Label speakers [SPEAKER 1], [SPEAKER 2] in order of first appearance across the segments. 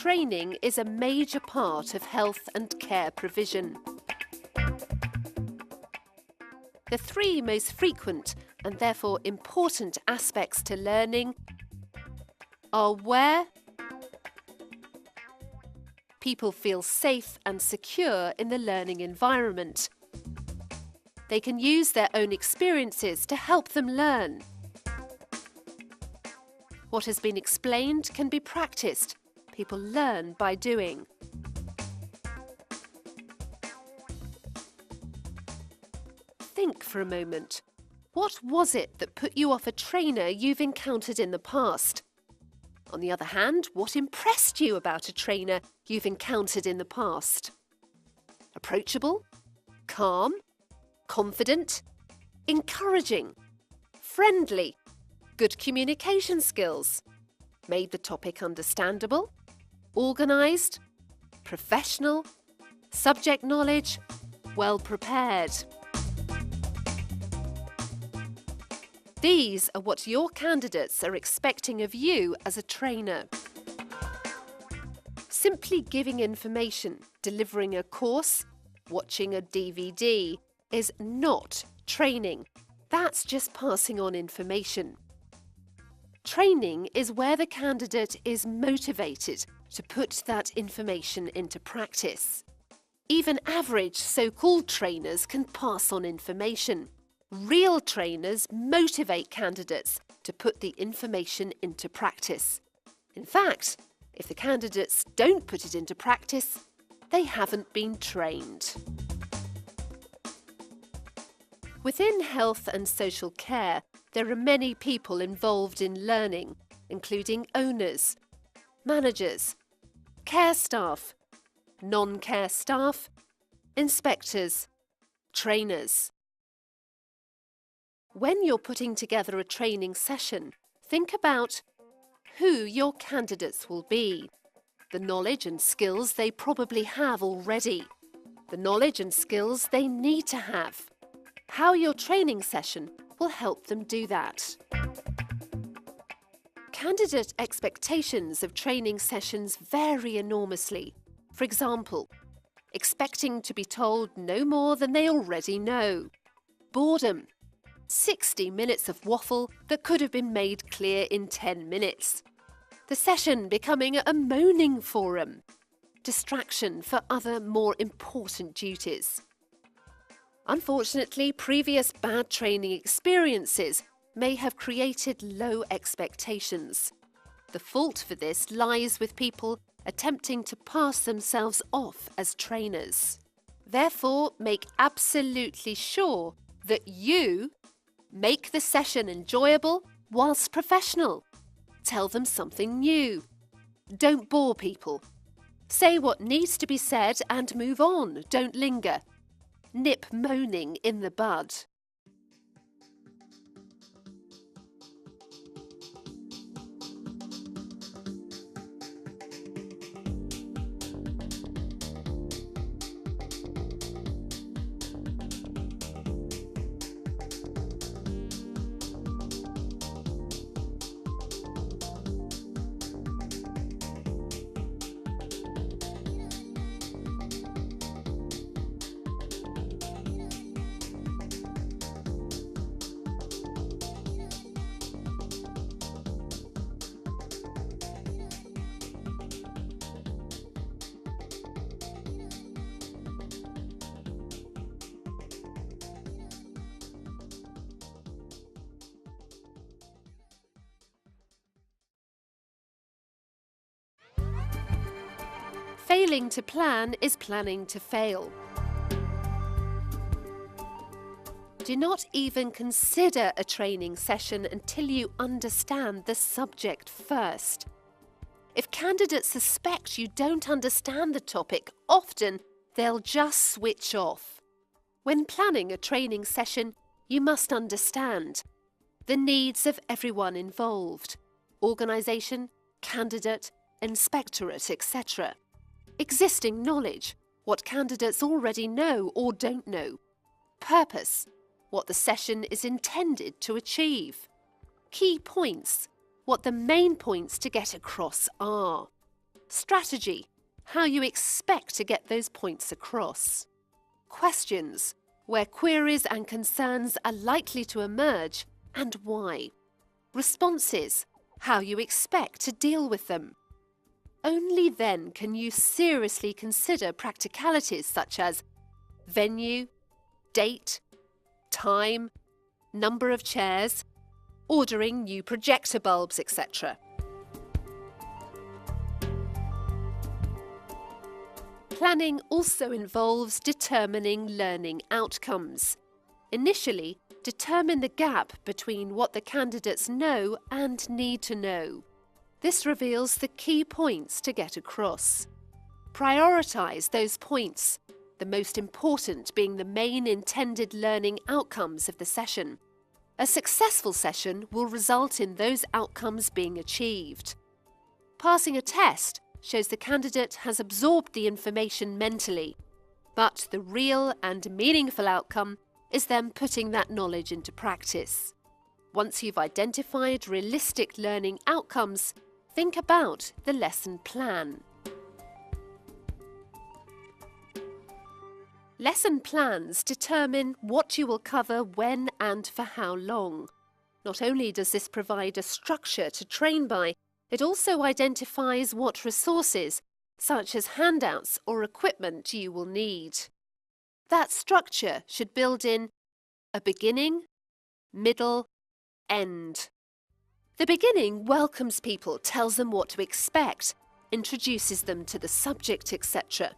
[SPEAKER 1] training is a major part of health and care provision. The three most frequent and therefore important aspects to learning are where people feel safe and secure in the learning environment. They can use their own experiences to help them learn. What has been explained can be practiced. People learn by doing. Think for a moment. What was it that put you off a trainer you've encountered in the past? On the other hand, what impressed you about a trainer you've encountered in the past? Approachable? Calm? Confident? Encouraging? Friendly? Good communication skills? Made the topic understandable? Organised? Professional? Subject knowledge? Well prepared? These are what your candidates are expecting of you as a trainer. Simply giving information, delivering a course, watching a DVD is not training. That's just passing on information. Training is where the candidate is motivated to put that information into practice. Even average so-called trainers can pass on information. Real trainers motivate candidates to put the information into practice. In fact, if the candidates don't put it into practice, they haven't been trained. Within health and social care, there are many people involved in learning, including owners, managers, care staff, non-care staff, inspectors, trainers. When you're putting together a training session, think about who your candidates will be, the knowledge and skills they probably have already, the knowledge and skills they need to have, how your training session will help them do that. Candidate expectations of training sessions vary enormously. For example, expecting to be told no more than they already know. Boredom. 60 minutes of waffle that could have been made clear in 10 minutes. The session becoming a moaning forum. Distraction for other more important duties. Unfortunately, previous bad training experiences may have created low expectations. The fault for this lies with people attempting to pass themselves off as trainers. Therefore, make absolutely sure that you make the session enjoyable whilst professional. Tell them something new. Don't bore people. Say what needs to be said and move on. Don't linger. Nip moaning in the bud. Failing to plan is planning to fail. Do not even consider a training session until you understand the subject first. If candidates suspect you don't understand the topic, often they'll just switch off. When planning a training session, you must understand the needs of everyone involved: organisation, candidate, inspectorate, etc. Existing knowledge, what candidates already know or don't know. Purpose, what the session is intended to achieve. Key points, what the main points to get across are. Strategy, how you expect to get those points across. Questions, where queries and concerns are likely to emerge and why. Responses, how you expect to deal with them. Only then can you seriously consider practicalities such as venue, date, time, number of chairs, ordering new projector bulbs, etc. Planning also involves determining learning outcomes. Initially, determine the gap between what the candidates know and need to know. This reveals the key points to get across. Prioritise those points, the most important being the main intended learning outcomes of the session. A successful session will result in those outcomes being achieved. Passing a test shows the candidate has absorbed the information mentally, but the real and meaningful outcome is them putting that knowledge into practice. Once you've identified realistic learning outcomes, think about the lesson plan. Lesson plans determine what you will cover when and for how long. Not only does this provide a structure to train by, it also identifies what resources, such as handouts or equipment, you will need. That structure should build in a beginning, middle, end. The beginning welcomes people, tells them what to expect, introduces them to the subject, etc.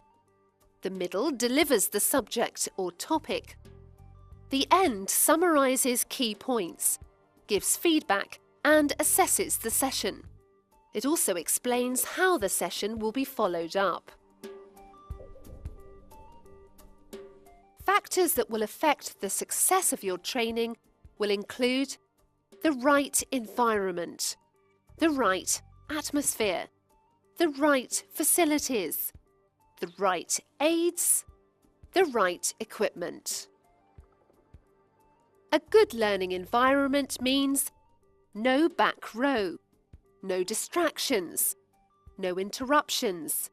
[SPEAKER 1] The middle delivers the subject or topic. The end summarises key points, gives feedback, and assesses the session. It also explains how the session will be followed up. Factors that will affect the success of your training will include the right environment, the right atmosphere, the right facilities, the right aids, the right equipment. A good learning environment means no back row, no distractions, no interruptions,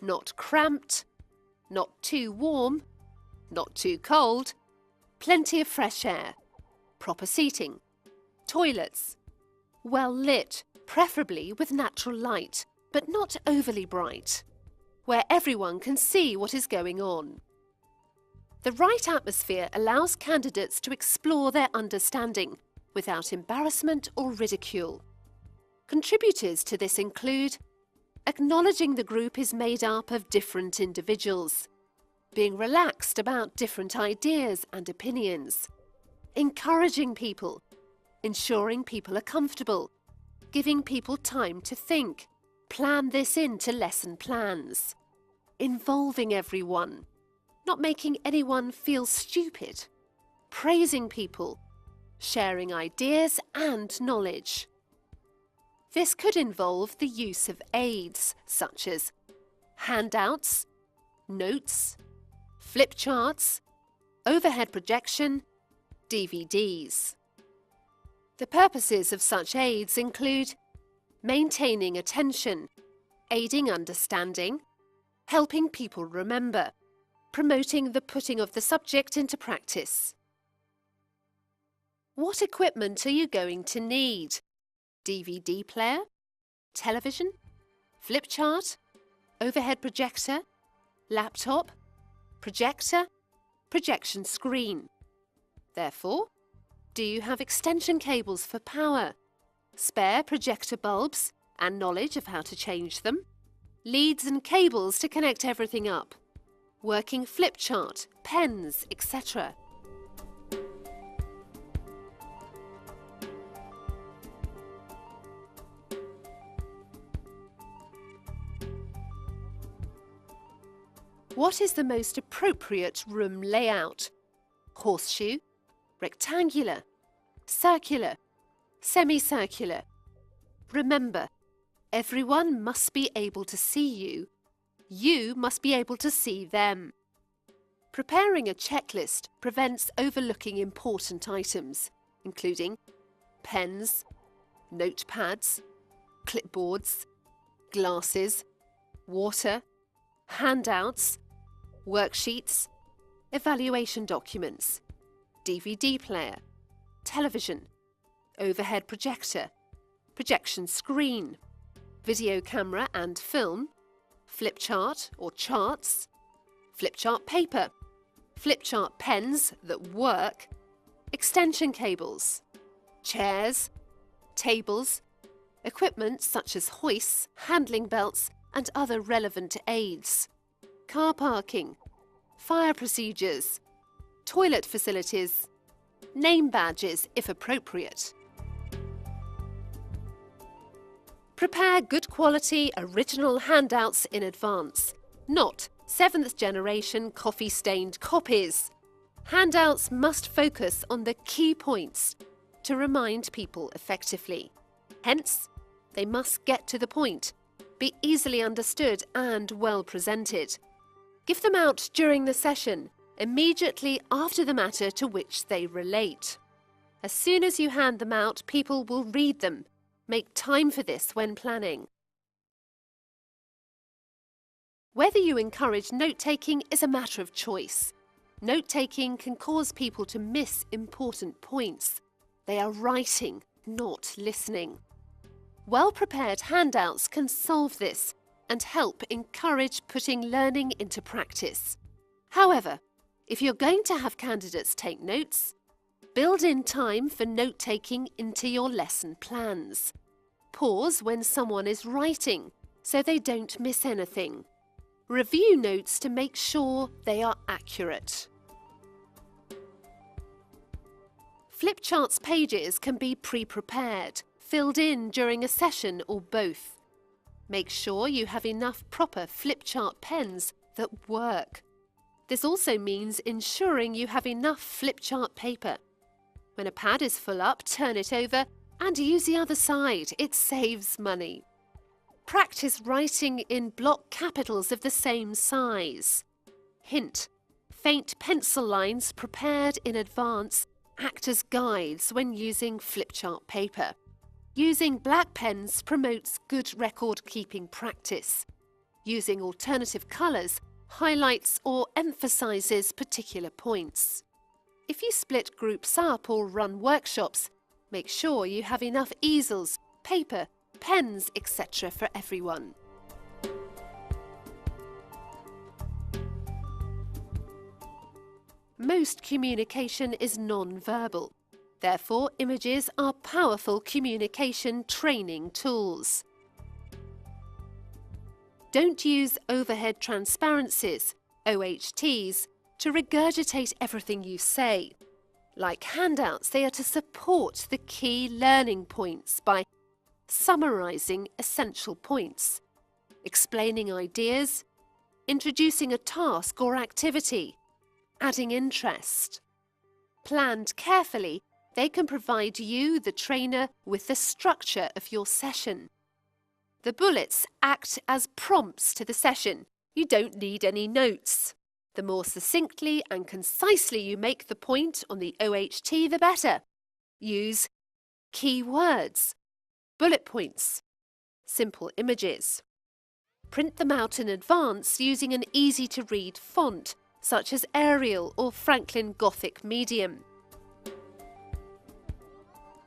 [SPEAKER 1] not cramped, not too warm, not too cold, plenty of fresh air, proper seating, toilets, well lit, preferably with natural light, but not overly bright, where everyone can see what is going on. The right atmosphere allows candidates to explore their understanding without embarrassment or ridicule. Contributors to this include acknowledging the group is made up of different individuals, being relaxed about different ideas and opinions, encouraging people, ensuring people are comfortable, giving people time to think, plan this into lesson plans, involving everyone, not making anyone feel stupid, praising people, sharing ideas and knowledge. This could involve the use of aids such as handouts, notes, flip charts, overhead projection, DVDs. The purposes of such aids include maintaining attention, aiding understanding, helping people remember, promoting the putting of the subject into practice. What equipment are you going to need? DVD player, television, flip chart, overhead projector, laptop, projector, projection screen. Therefore, do you have extension cables for power, spare projector bulbs and knowledge of how to change them, leads and cables to connect everything up, working flip chart, pens, etc.? What is the most appropriate room layout? Horseshoe, rectangular, circular, semicircular. Remember, everyone must be able to see you. You must be able to see them. Preparing a checklist prevents overlooking important items, including pens, notepads, clipboards, glasses, water, handouts, worksheets, evaluation documents, DVD player, television, overhead projector, projection screen, video camera and film, flip chart or charts, flip chart paper, flip chart pens that work, extension cables, chairs, tables, equipment such as hoists, handling belts and other relevant aids, car parking, fire procedures, toilet facilities, name badges if appropriate. Prepare good quality original handouts in advance, not 7th generation coffee-stained copies. Handouts must focus on the key points to remind people effectively. Hence, they must get to the point, be easily understood and well presented. Give them out during the session, immediately after the matter to which they relate. As soon as you hand them out, people will read them. Make time for this when planning. Whether you encourage note-taking is a matter of choice. Note-taking can cause people to miss important points. They are writing, not listening. Well-prepared handouts can solve this and help encourage putting learning into practice. However, if you're going to have candidates take notes, build in time for note-taking into your lesson plans. Pause when someone is writing so they don't miss anything. Review notes to make sure they are accurate. Flip charts pages can be pre-prepared, filled in during a session or both. Make sure you have enough proper flip chart pens that work. This also means ensuring you have enough flip chart paper. When a pad is full up, turn it over and use the other side. It saves money. Practice writing in block capitals of the same size. Hint: faint pencil lines prepared in advance act as guides when using flip chart paper. Using black pens promotes good record-keeping practice. Using alternative colours highlights or emphasises particular points. If you split groups up or run workshops, make sure you have enough easels, paper, pens, etc. for everyone. Most communication is non-verbal. Therefore, images are powerful communication training tools. Don't use overhead transparencies, OHTs, to regurgitate everything you say. Like handouts, they are to support the key learning points by summarising essential points, explaining ideas, introducing a task or activity, adding interest. Planned carefully, they can provide you, the trainer, with the structure of your session. The bullets act as prompts to the session. You don't need any notes. The more succinctly and concisely you make the point on the OHT, the better. Use key words, bullet points, simple images. Print them out in advance using an easy-to-read font, such as Arial or Franklin Gothic Medium.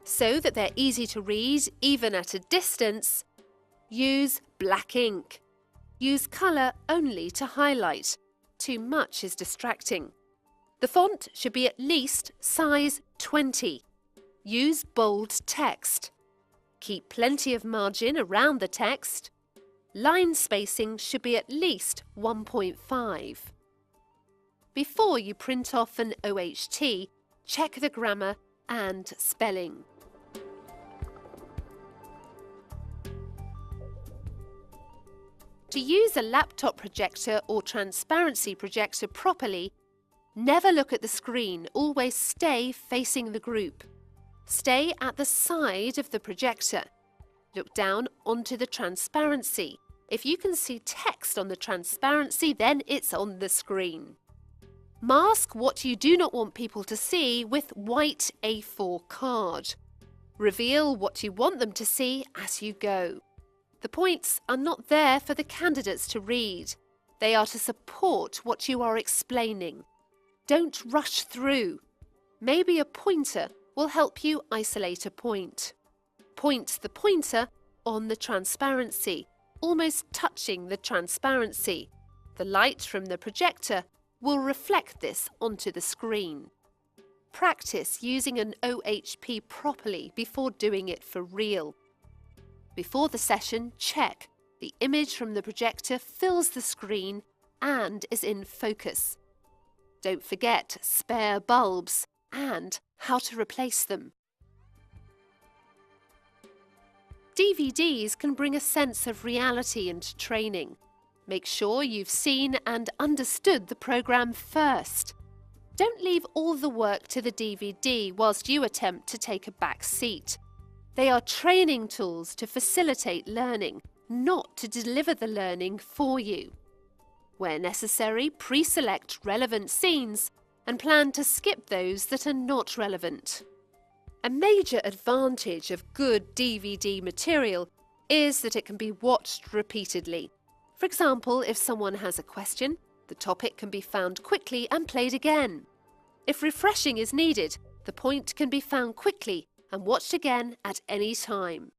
[SPEAKER 1] So that they're easy to read, even at a distance, use black ink. Use colour only to highlight. Too much is distracting. The font should be at least size 20. Use bold text. Keep plenty of margin around the text. Line spacing should be at least 1.5. Before you print off an OHT, check the grammar and spelling. To use a laptop projector or transparency projector properly, never look at the screen, always stay facing the group. Stay at the side of the projector. Look down onto the transparency. If you can see text on the transparency, then it's on the screen. Mask what you do not want people to see with white A4 card. Reveal what you want them to see as you go. The points are not there for the candidates to read. They are to support what you are explaining. Don't rush through. Maybe a pointer will help you isolate a point. Point the pointer on the transparency, almost touching the transparency. The light from the projector will reflect this onto the screen. Practice using an OHP properly before doing it for real. Before the session, check the image from the projector fills the screen and is in focus. Don't forget spare bulbs and how to replace them. DVDs can bring a sense of reality into training. Make sure you've seen and understood the program first. Don't leave all the work to the DVD whilst you attempt to take a back seat. They are training tools to facilitate learning, not to deliver the learning for you. Where necessary, pre-select relevant scenes and plan to skip those that are not relevant. A major advantage of good DVD material is that it can be watched repeatedly. For example, if someone has a question, the topic can be found quickly and played again. If refreshing is needed, the point can be found quickly and watched again at any time.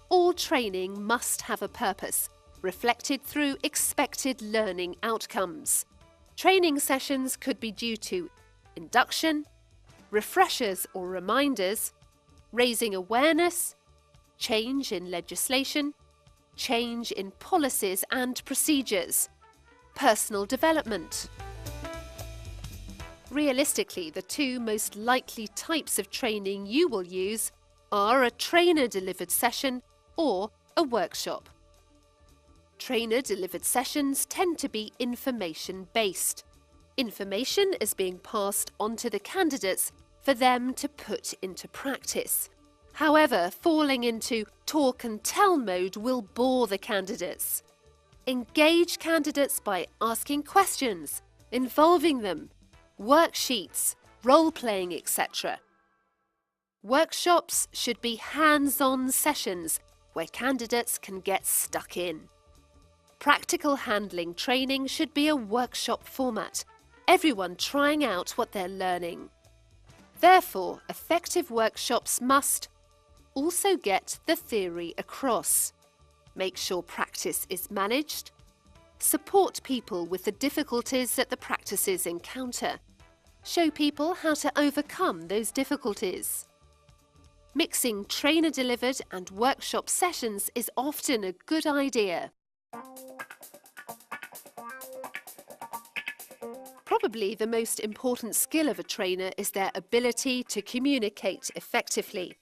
[SPEAKER 1] All training must have a purpose, reflected through expected learning outcomes. Training sessions could be due to induction, refreshers or reminders, raising awareness, change in legislation, change in policies and procedures, personal development. Realistically, the two most likely types of training you will use are a trainer-delivered session or a workshop. Trainer-delivered sessions tend to be information-based. Information is being passed on to the candidates for them to put into practice. However, falling into talk and tell mode will bore the candidates. Engage candidates by asking questions, involving them, worksheets, role-playing, etc. Workshops should be hands-on sessions where candidates can get stuck in. Practical handling training should be a workshop format, everyone trying out what they're learning. Therefore, effective workshops must also get the theory across, make sure practice is managed, support people with the difficulties that the practices encounter, show people how to overcome those difficulties. Mixing trainer-delivered and workshop sessions is often a good idea. Probably the most important skill of a trainer is their ability to communicate effectively.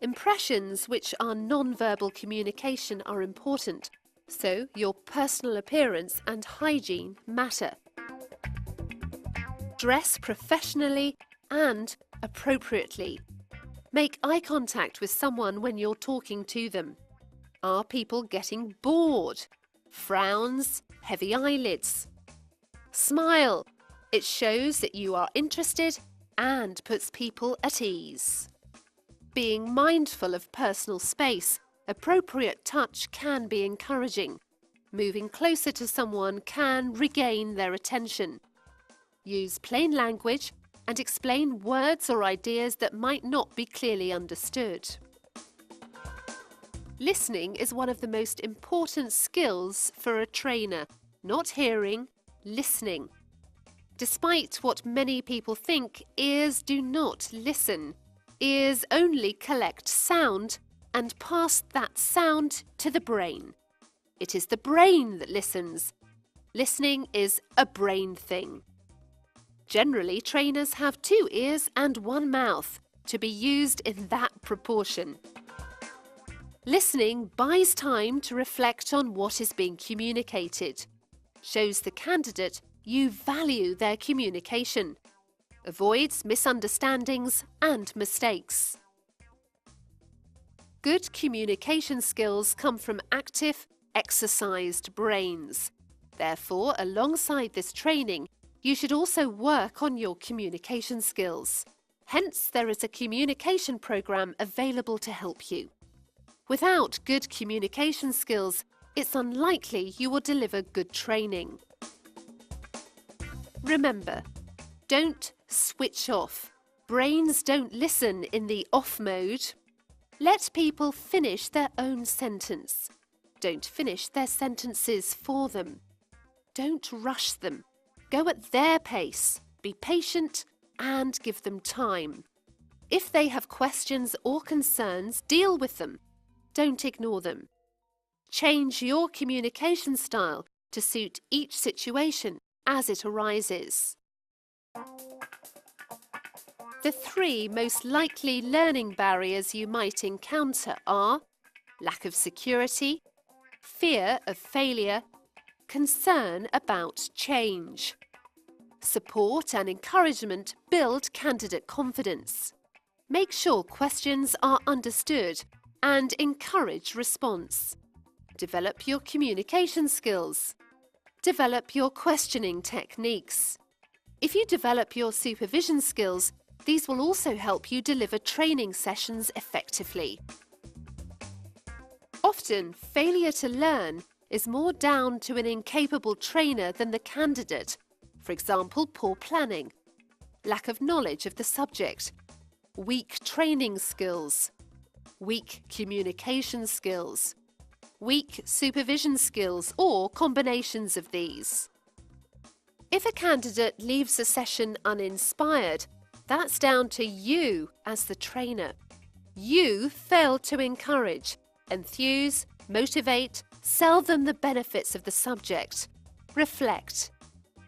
[SPEAKER 1] Impressions, which are non-verbal communication, are important, so your personal appearance and hygiene matter. Dress professionally and appropriately. Make eye contact with someone when you're talking to them. Are people getting bored? Frowns, heavy eyelids. Smile. It shows that you are interested and puts people at ease. Being mindful of personal space, appropriate touch can be encouraging. Moving closer to someone can regain their attention. Use plain language and explain words or ideas that might not be clearly understood. Listening is one of the most important skills for a trainer. Not hearing, listening. Despite what many people think, ears do not listen. Ears only collect sound and pass that sound to the brain. It is the brain that listens. Listening is a brain thing. Generally, trainers have 2 ears and 1 mouth, to be used in that proportion. Listening buys time to reflect on what is being communicated. Shows the candidate you value their communication. Avoids misunderstandings and mistakes. Good communication skills come from active, exercised brains. Therefore, alongside this training, you should also work on your communication skills. Hence, there is a communication program available to help you. Without good communication skills, it's unlikely you will deliver good training. Remember, don't switch off. Brains don't listen in the off mode. Let people finish their own sentence. Don't finish their sentences for them. Don't rush them. Go at their pace. Be patient and give them time. If they have questions or concerns, deal with them. Don't ignore them. Change your communication style to suit each situation as it arises. The 3 most likely learning barriers you might encounter are lack of security, fear of failure, concern about change. Support and encouragement build candidate confidence. Make sure questions are understood and encourage response. Develop your communication skills. Develop your questioning techniques. If you develop your supervision skills, these will also help you deliver training sessions effectively. Often, failure to learn is more down to an incapable trainer than the candidate. For example, poor planning, lack of knowledge of the subject, weak training skills, weak communication skills, weak supervision skills, or combinations of these. If a candidate leaves a session uninspired, that's down to you as the trainer. You failed to encourage, enthuse, motivate, sell them the benefits of the subject. Reflect.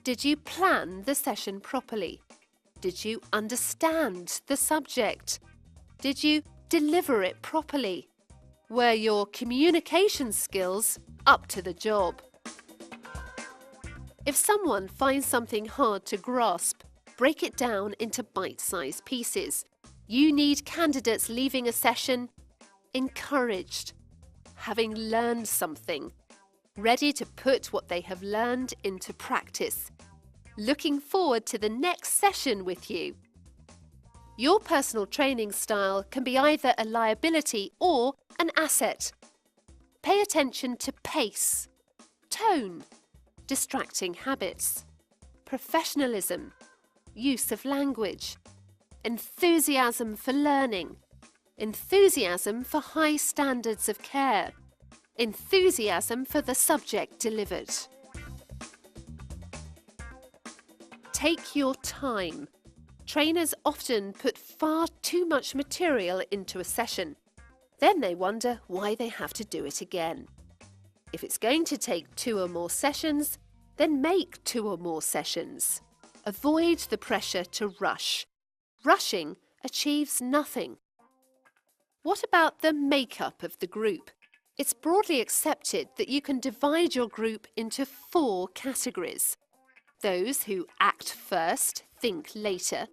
[SPEAKER 1] Did you plan the session properly? Did you understand the subject? Did you deliver it properly? Were your communication skills up to the job? If someone finds something hard to grasp, break it down into bite-sized pieces. You need candidates leaving a session encouraged, having learned something, ready to put what they have learned into practice, looking forward to the next session with you. Your personal training style can be either a liability or an asset. Pay attention to pace, tone, distracting habits, professionalism, use of language, enthusiasm for learning, enthusiasm for high standards of care, enthusiasm for the subject delivered. Take your time. Trainers often put far too much material into a session. Then they wonder why they have to do it again. If it's going to take 2 or more sessions, then make 2 or more sessions. Avoid the pressure to rush. Rushing achieves nothing. What about the makeup of the group? It's broadly accepted that you can divide your group into 4 categories. Those who act first, think later.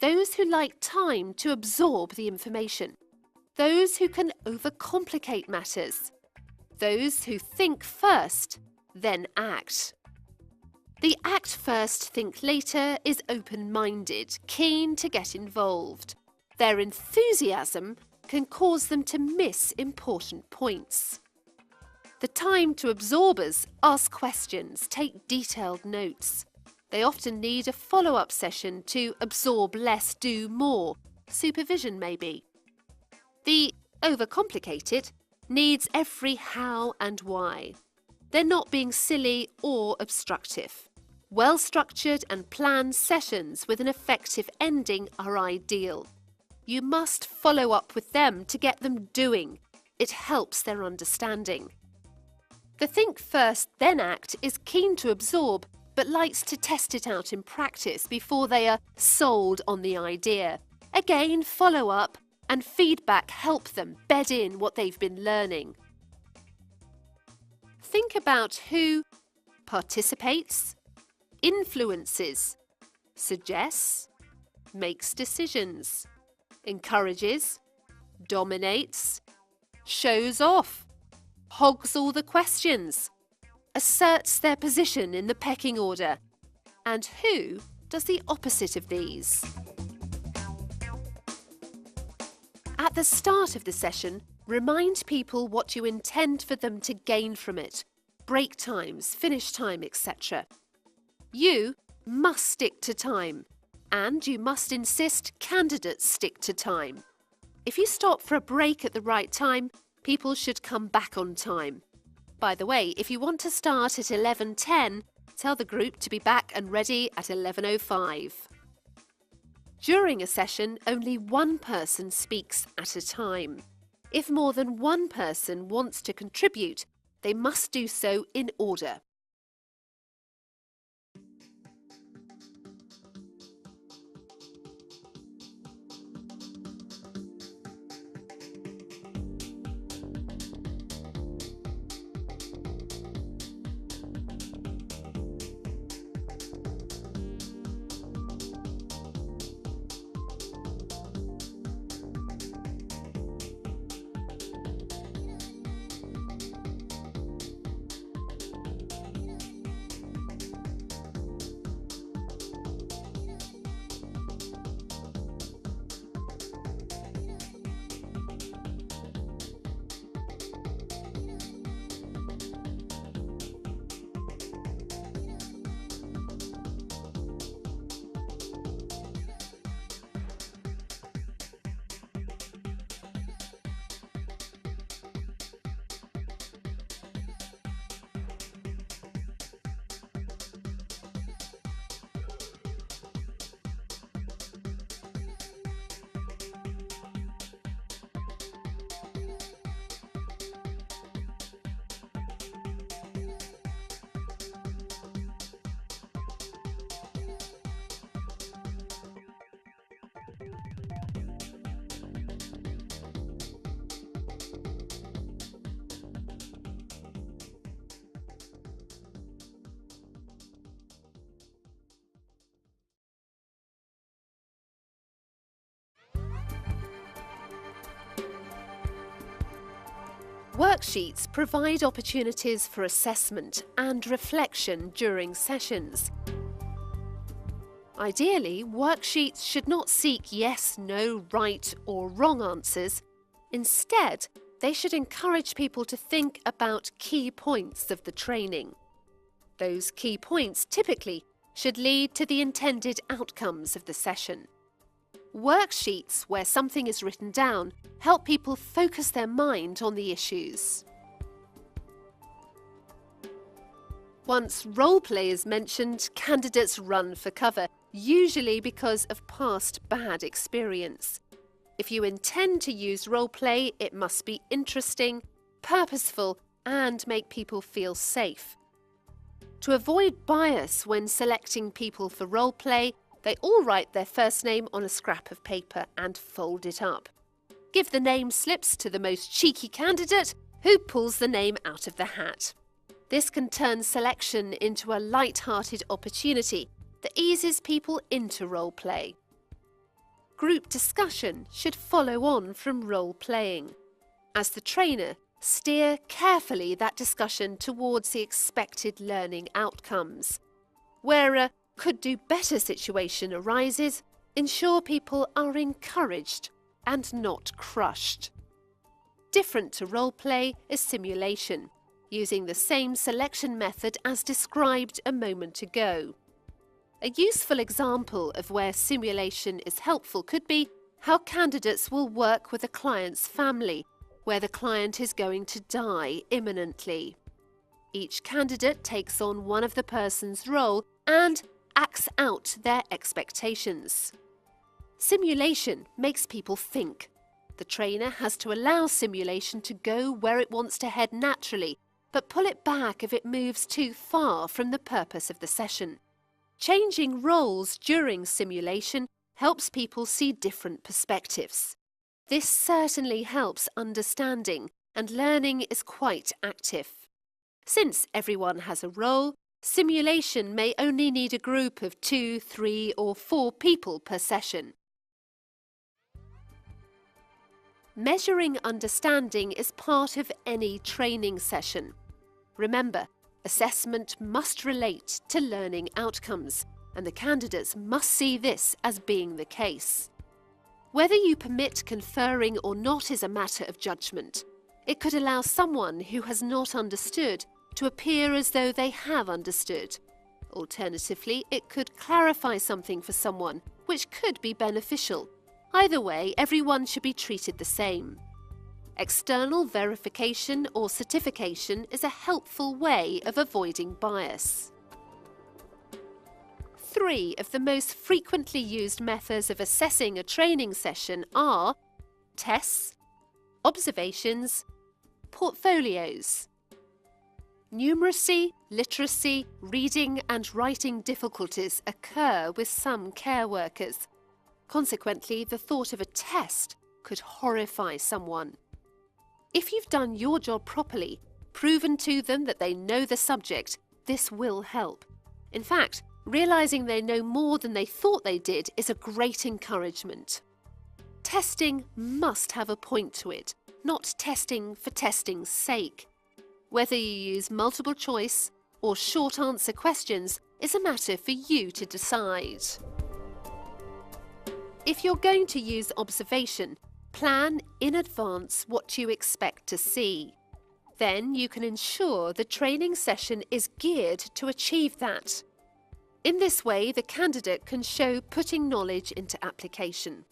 [SPEAKER 1] Those who like time to absorb the information. Those who can overcomplicate matters. Those who think first, then act. The act first, think later is open-minded, keen to get involved. Their enthusiasm can cause them to miss important points. The time to absorbers ask questions, take detailed notes. They often need a follow-up session to absorb less, do more, supervision maybe. The overcomplicated needs every how and why. They're not being silly or obstructive. Well-structured and planned sessions with an effective ending are ideal. You must follow up with them to get them doing. It helps their understanding. The think first, then act is keen to absorb, but likes to test it out in practice before they are sold on the idea. Again, follow up and feedback help them bed in what they've been learning. Think about who participates, influences, suggests, makes decisions, encourages, dominates, shows off, hogs all the questions, asserts their position in the pecking order, and who does the opposite of these. At the start of the session, remind people what you intend for them to gain from it, break times, finish time, etc. You must stick to time, and you must insist candidates stick to time. If you stop for a break at the right time, people should come back on time. By the way, if you want to start at 11:10, tell the group to be back and ready at 11:05. During a session, only one person speaks at a time. If more than one person wants to contribute, they must do so in order. Worksheets provide opportunities for assessment and reflection during sessions. Ideally, worksheets should not seek yes, no, right or wrong answers. Instead, they should encourage people to think about key points of the training. Those key points typically should lead to the intended outcomes of the session. Worksheets where something is written down help people focus their mind on the issues. Once role play is mentioned, candidates run for cover, usually because of past bad experience. If you intend to use role play, it must be interesting, purposeful, and make people feel safe. To avoid bias when selecting people for role play, they all write their first name on a scrap of paper and fold it up. Give the name slips to the most cheeky candidate who pulls the name out of the hat. This can turn selection into a light-hearted opportunity that eases people into role play. Group discussion should follow on from role playing. As the trainer, steer carefully that discussion towards the expected learning outcomes. Where a could-do-better situation arises, ensure people are encouraged and not crushed. Different to role play is simulation, using the same selection method as described a moment ago. A useful example of where simulation is helpful could be how candidates will work with a client's family, where the client is going to die imminently. Each candidate takes on one of the person's role and acts out their expectations. Simulation makes people think. The trainer has to allow simulation to go where it wants to head naturally, but pull it back if it moves too far from the purpose of the session. Changing roles during simulation helps people see different perspectives. This certainly helps understanding, and learning is quite active. Since everyone has a role, simulation may only need a group of 2, 3 or 4 people per session. Measuring understanding is part of any training session. Remember, assessment must relate to learning outcomes, and the candidates must see this as being the case. Whether you permit conferring or not is a matter of judgment. It could allow someone who has not understood to appear as though they have understood. Alternatively, it could clarify something for someone, which could be beneficial. Either way, everyone should be treated the same. External verification or certification is a helpful way of avoiding bias. 3 of the most frequently used methods of assessing a training session are tests, observations, portfolios. Numeracy, literacy, reading and writing difficulties occur with some care workers. Consequently, the thought of a test could horrify someone. If you've done your job properly, proven to them that they know the subject, this will help. In fact, realizing they know more than they thought they did is a great encouragement. Testing must have a point to it, not testing for testing's sake. Whether you use multiple choice or short answer questions is a matter for you to decide. If you're going to use observation, plan in advance what you expect to see. Then you can ensure the training session is geared to achieve that. In this way, the candidate can show putting knowledge into application.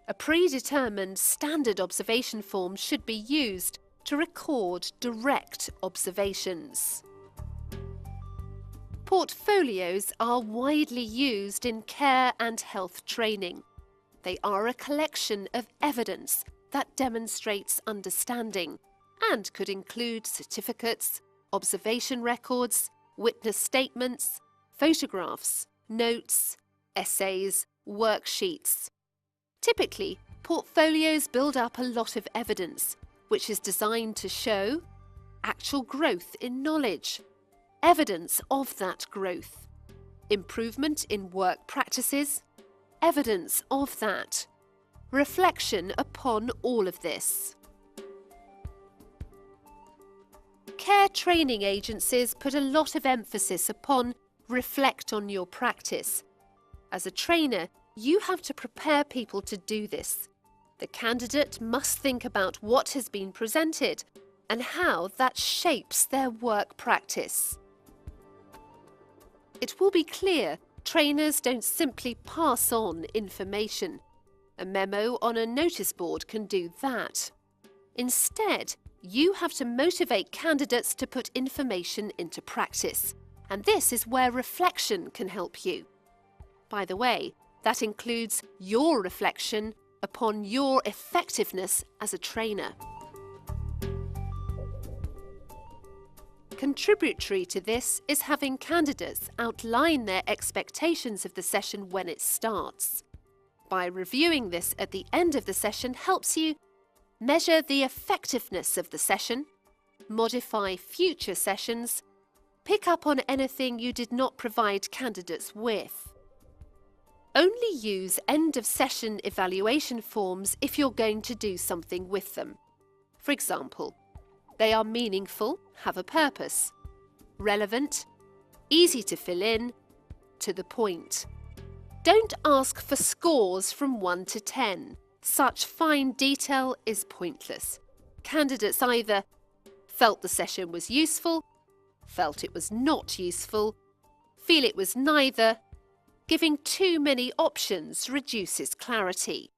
[SPEAKER 1] A predetermined standard observation form should be used to record direct observations. Portfolios are widely used in care and health training. They are a collection of evidence that demonstrates understanding and could include certificates, observation records, witness statements, photographs, notes, essays, worksheets. Typically, portfolios build up a lot of evidence, which is designed to show actual growth in knowledge, evidence of that growth, improvement in work practices, evidence of that, reflection upon all of this. Care training agencies put a lot of emphasis upon reflect on your practice. As a trainer, you have to prepare people to do this. The candidate must think about what has been presented and how that shapes their work practice. It will be clear trainers don't simply pass on information. A memo on a notice board can do that. Instead, you have to motivate candidates to put information into practice, and this is where reflection can help you. By the way, that includes your reflection upon your effectiveness as a trainer. Contributory to this is having candidates outline their expectations of the session when it starts. by reviewing this at the end of the session helps you measure the effectiveness of the session, modify future sessions, pick up on anything you did not provide candidates with. Only use end-of-session evaluation forms if you're going to do something with them. For example, they are meaningful, have a purpose, relevant, easy to fill in, to the point. Don't ask for scores from 1 to 10. Such fine detail is pointless. Candidates either felt the session was useful, felt it was not useful, feel it was neither. Giving too many options reduces clarity.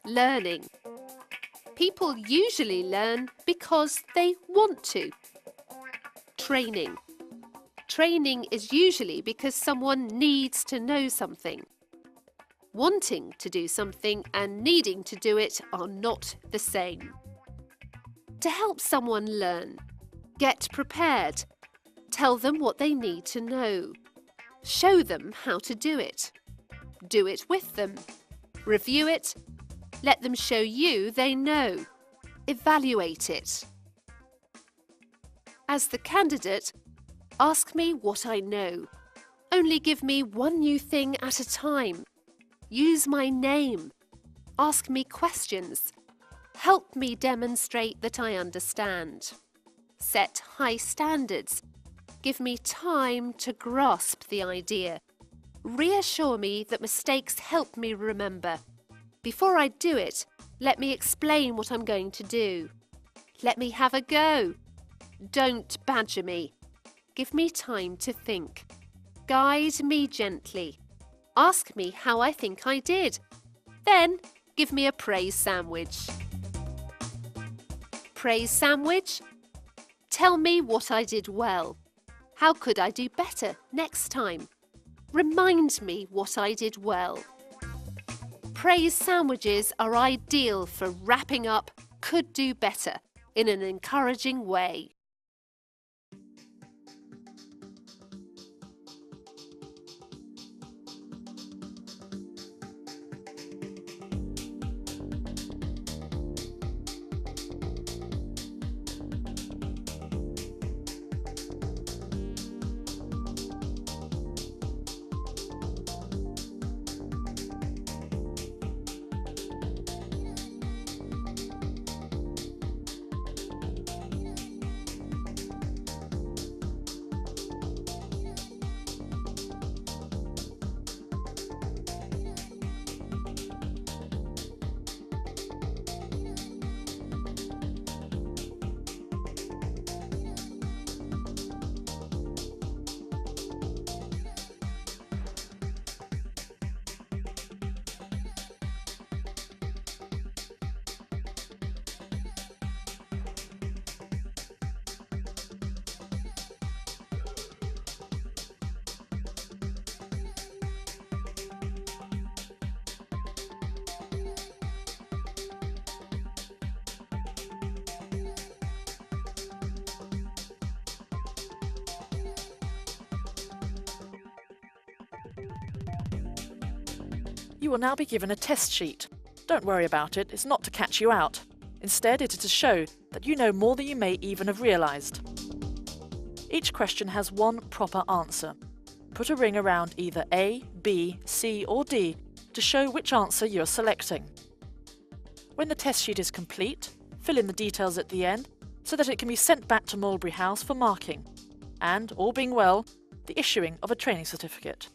[SPEAKER 1] Learning. People usually learn because they want to. Training. Training is usually because someone needs to know something. Wanting to do something and needing to do it are not the same. To help someone learn, get prepared. Tell them what they need to know. Show them how to do it. Do it with them. Review it. Let them show you they know. Evaluate it. As the candidate, ask me what I know. Only give me one new thing at a time. Use my name. Ask me questions. Help me demonstrate that I understand. Set high standards. Give me time to grasp the idea. Reassure me that mistakes help me remember. Before I do it, let me explain what I'm going to do. Let me have a go. Don't badger me. Give me time to think. Guide me gently. Ask me how I think I did. Then give me a praise sandwich. Praise sandwich? Tell me what I did well. How could I do better next time? Remind me what I did well. Praise sandwiches are ideal for wrapping up could do better in an encouraging way.
[SPEAKER 2] You will now be given a test sheet. Don't worry about it, it's not to catch you out. Instead, it is to show that you know more than you may even have realised. Each question has one proper answer. Put a ring around either A, B, C or D to show which answer you are selecting. When the test sheet is complete, fill in the details at the end so that it can be sent back to Mulberry House for marking and, all being well, the issuing of a training certificate.